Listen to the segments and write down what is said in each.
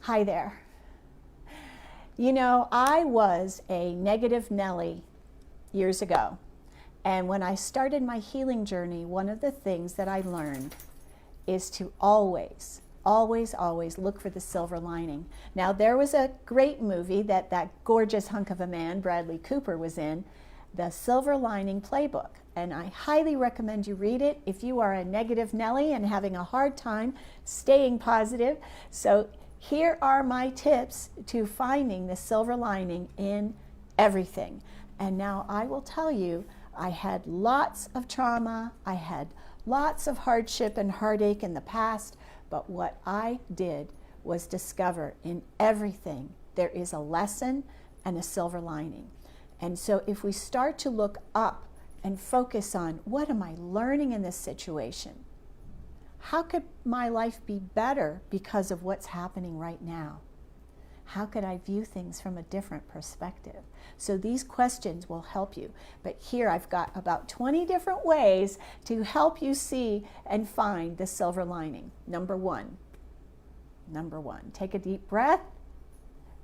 Hi there. You know, I was a negative Nelly years ago. And when I started my healing journey, one of the things that I learned is to always, always, always look for the silver lining. Now, there was a great movie that gorgeous hunk of a man, Bradley Cooper, was in, The Silver Lining Playbook. And I highly recommend you read it if you are a negative Nelly and having a hard time staying positive. So here are my tips to finding the silver lining in everything. And now I will tell you, I had lots of trauma, I had lots of hardship and heartache in the past, but what I did was discover in everything there is a lesson and a silver lining. And so if we start to look up and focus on what am I learning in this situation? How could my life be better because of what's happening right now? How could I view things from a different perspective? So these questions will help you. But here I've got about 20 different ways to help you see and find the silver lining. Number one, take a deep breath.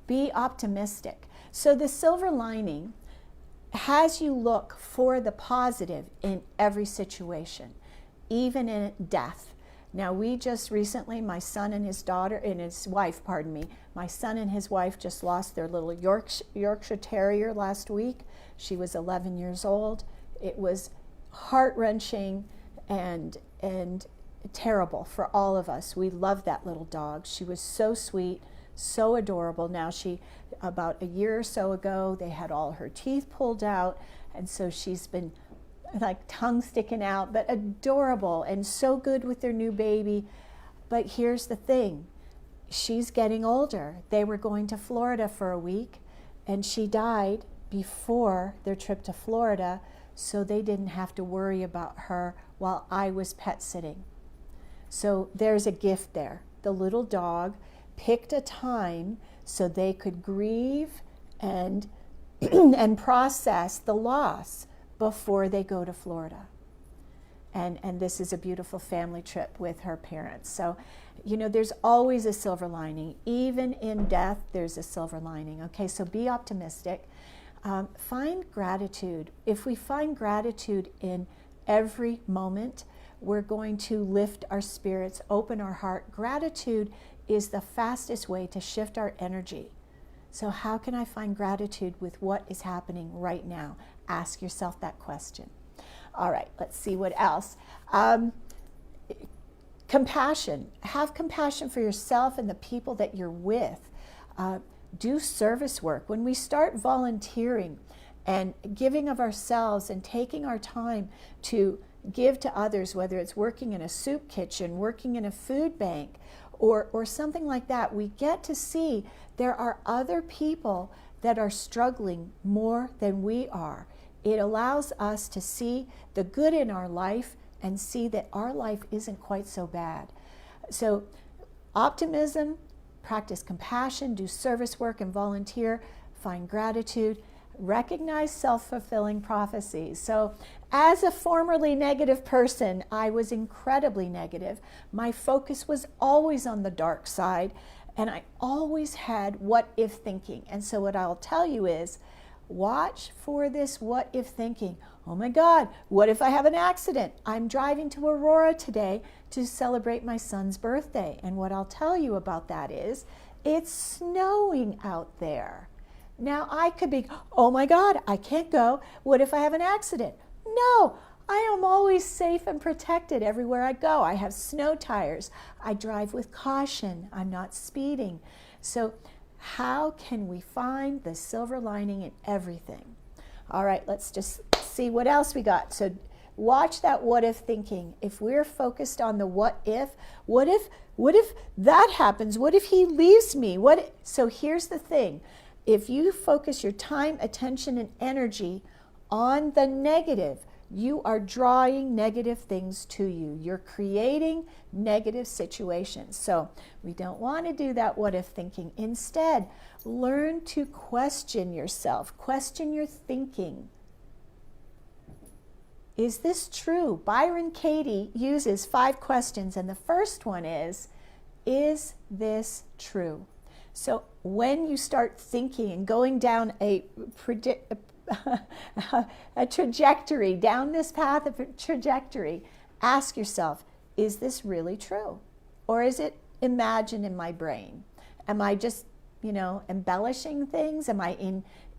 Be optimistic. So the silver lining has you look for the positive in every situation, even in death. Now, we just recently, my son and his wife, my son and his wife just lost their little Yorkshire Terrier last week. She was 11 years old. It was heart-wrenching and terrible for all of us. We loved that little dog. She was so sweet, so adorable. Now, about a year or so ago, they had all her teeth pulled out, and so she's been like tongue sticking out, but adorable and so good with their new baby. But here's the thing, she's getting older. They were going to Florida for a week, and she died before their trip to Florida, so they didn't have to worry about her while I was pet sitting. So there's a gift there. The little dog picked a time so they could grieve and and process the loss before they go to Florida. And this is a beautiful family trip with her parents. So, you know, there's always a silver lining. Even in death, there's a silver lining. Okay, so be optimistic. Find gratitude. If we find gratitude in every moment, we're going to lift our spirits, open our heart. Gratitude is the fastest way to shift our energy. So how can I find gratitude with what is happening right now? Ask yourself that question. All right, let's see what else. Compassion. Have compassion for yourself and the people that you're with. Do service work. When we start volunteering and giving of ourselves and taking our time to give to others, whether it's working in a soup kitchen, working in a food bank, or something like that, we get to see there are other people that are struggling more than we are. It allows us to see the good in our life and see that our life isn't quite so bad. So optimism, practice compassion, do service work and volunteer, find gratitude, recognize self-fulfilling prophecies. So as a formerly negative person, I was incredibly negative. My focus was always on the dark side, and I always had what if thinking. And so what I'll tell you is, watch for this what if thinking. Oh my God, what if I have an accident? I'm driving to Aurora today to celebrate my son's birthday. And what I'll tell you about that is, it's snowing out there. Now I could be, oh my God, I can't go. What if I have an accident? No, I am always safe and protected everywhere I go. I have snow tires. I drive with caution. I'm not speeding. So how can we find the silver lining in everything? All right, let's just see what else we got. So watch that what if thinking. If we're focused on the what if that happens? What if he leaves me? So here's the thing. If you focus your time, attention, and energy on the negative, you are drawing negative things to you. You're creating negative situations. So we don't want to do that what if thinking. Instead, learn to question yourself. Question your thinking. Is this true? Byron Katie uses 5 questions, and the first one is this true? So when you start thinking and going down a trajectory, down this path of a trajectory, ask yourself, is this really true? Or is it imagined in my brain? Am I just, embellishing things? Am I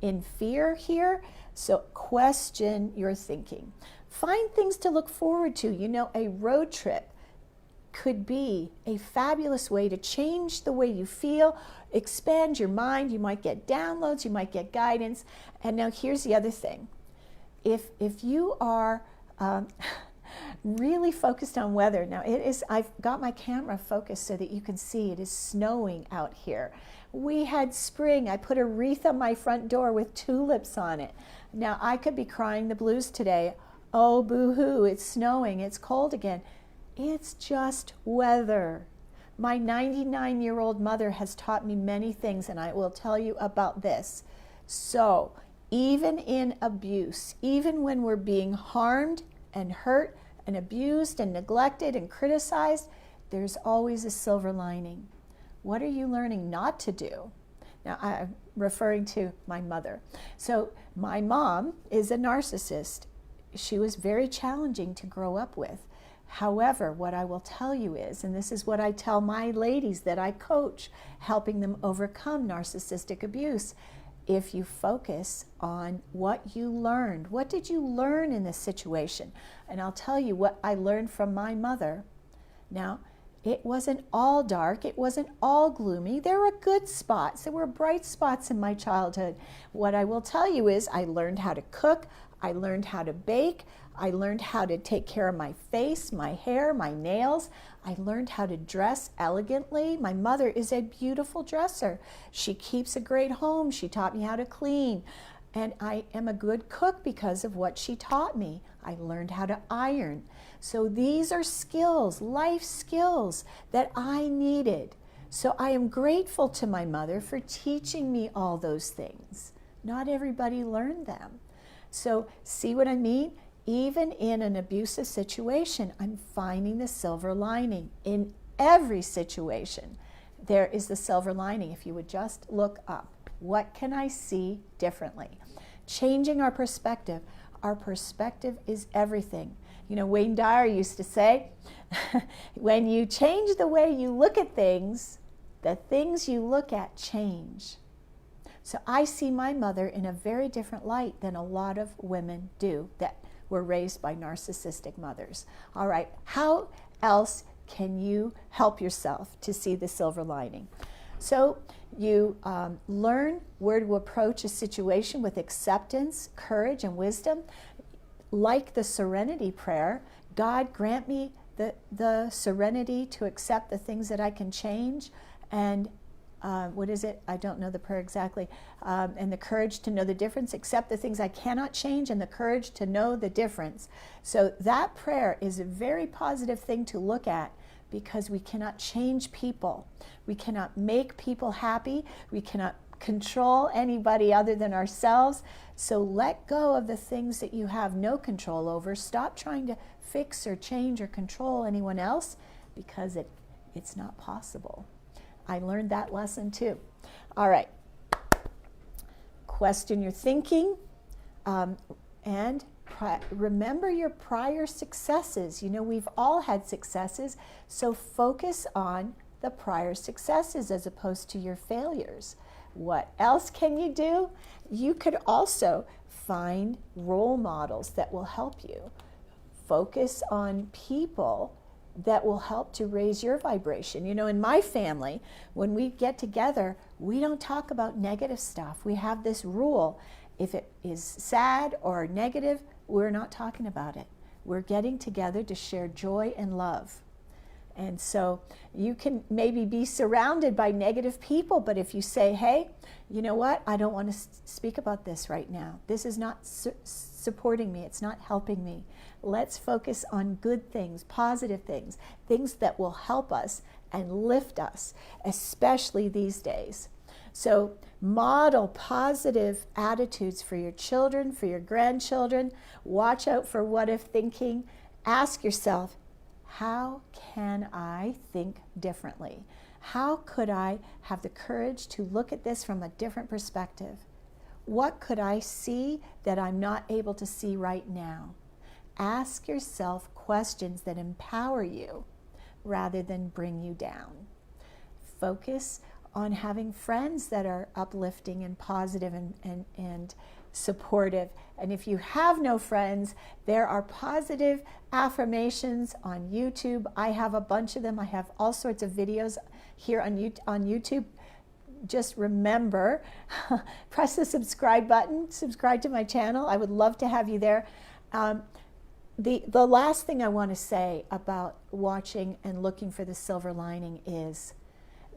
in fear here? So question your thinking. Find things to look forward to. A road trip could be a fabulous way to change the way you feel, expand your mind. You might get downloads, you might get guidance. And now here's the other thing. If you are really focused on weather, now I've got my camera focused so that you can see it is snowing out here. We had spring. I put a wreath on my front door with tulips on it. Now I could be crying the blues today. Oh, boo-hoo, it's snowing, it's cold again. It's just weather. My 99-year-old mother has taught me many things, and I will tell you about this. So, even in abuse, even when we're being harmed and hurt and abused and neglected and criticized, there's always a silver lining. What are you learning not to do? Now, I'm referring to my mother. So, my mom is a narcissist. She was very challenging to grow up with. However, what I will tell you is, and this is what I tell my ladies that I coach, helping them overcome narcissistic abuse, if you focus on what you learned, what did you learn in this situation? And I'll tell you what I learned from my mother. Now, it wasn't all dark, it wasn't all gloomy. There were good spots, there were bright spots in my childhood. What I will tell you is I learned how to cook, I learned how to bake, I learned how to take care of my face, my hair, my nails. I learned how to dress elegantly. My mother is a beautiful dresser. She keeps a great home. She taught me how to clean. And I am a good cook because of what she taught me. I learned how to iron. So these are skills, life skills that I needed. So I am grateful to my mother for teaching me all those things. Not everybody learned them. So see what I mean? Even in an abusive situation, I'm finding the silver lining. In every situation, there is the silver lining. If you would just look up, what can I see differently? Changing our perspective. Our perspective is everything. Wayne Dyer used to say, when you change the way you look at things, the things you look at change. So I see my mother in a very different light than a lot of women do that were raised by narcissistic mothers. All right, how else can you help yourself to see the silver lining? So you learn where to approach a situation with acceptance, courage, and wisdom. Like the serenity prayer, God grant me the serenity to accept the things that I can change, and what is it? I don't know the prayer exactly. And the courage to know the difference, accept the things I cannot change, and the courage to know the difference. So that prayer is a very positive thing to look at, because we cannot change people. We cannot make people happy. We cannot control anybody other than ourselves. So let go of the things that you have no control over. Stop trying to fix or change or control anyone else, because it's not possible. I learned that lesson too. All right. Question your thinking, and remember your prior successes. We've all had successes, so focus on the prior successes as opposed to your failures. What else can you do? You could also find role models that will help you. Focus on people that will help to raise your vibration. In my family, when we get together, we don't talk about negative stuff. We have this rule. If it is sad or negative, we're not talking about it. We're getting together to share joy and love. And so you can maybe be surrounded by negative people, but if you say, hey, you know what? I don't want to speak about this right now. This is not supporting me. It's not helping me. Let's focus on good things, positive things, things that will help us and lift us, especially these days. So model positive attitudes for your children, for your grandchildren. Watch out for what-if thinking. Ask yourself, how can I think differently? How could I have the courage to look at this from a different perspective. What could I see that I'm not able to see right now? Ask yourself questions that empower you rather than bring you down. Focus on having friends that are uplifting and positive and supportive. And if you have no friends, there are positive affirmations on YouTube. I have a bunch of them. I have all sorts of videos here on YouTube. Just remember, press the subscribe button, subscribe to my channel. I would love to have you there. The last thing I want to say about watching and looking for the silver lining is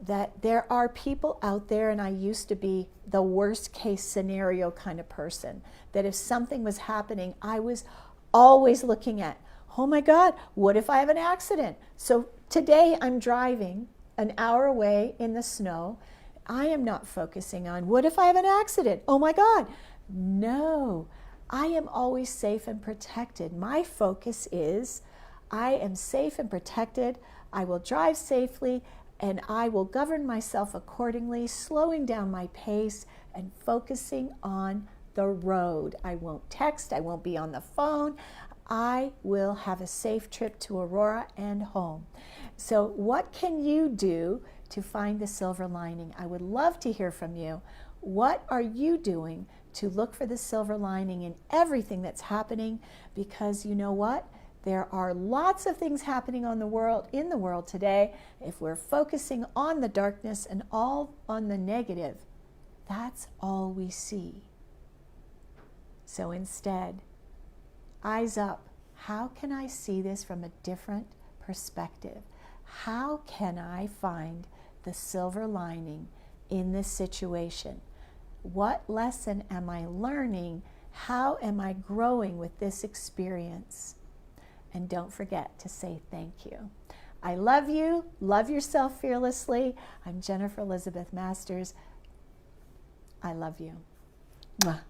that there are people out there, and I used to be the worst case scenario kind of person, that if something was happening, I was always looking at, oh my God, what if I have an accident? So today I'm driving an hour away in the snow. I am not focusing on, what if I have an accident? Oh my God. No, I am always safe and protected. My focus is, I am safe and protected. I will drive safely, and I will govern myself accordingly, slowing down my pace and focusing on the road. I won't text, I won't be on the phone. I will have a safe trip to Aurora and home. So what can you do to find the silver lining? I would love to hear from you. What are you doing to look for the silver lining in everything that's happening? Because you know what? There are lots of things happening in the world today. If we're focusing on the darkness and all on the negative, that's all we see. So instead, eyes up. How can I see this from a different perspective? How can I find the silver lining in this situation? What lesson am I learning? How am I growing with this experience? And don't forget to say thank you. I love you. Love yourself fearlessly. I'm Jennifer Elizabeth Masters. I love you. Mwah.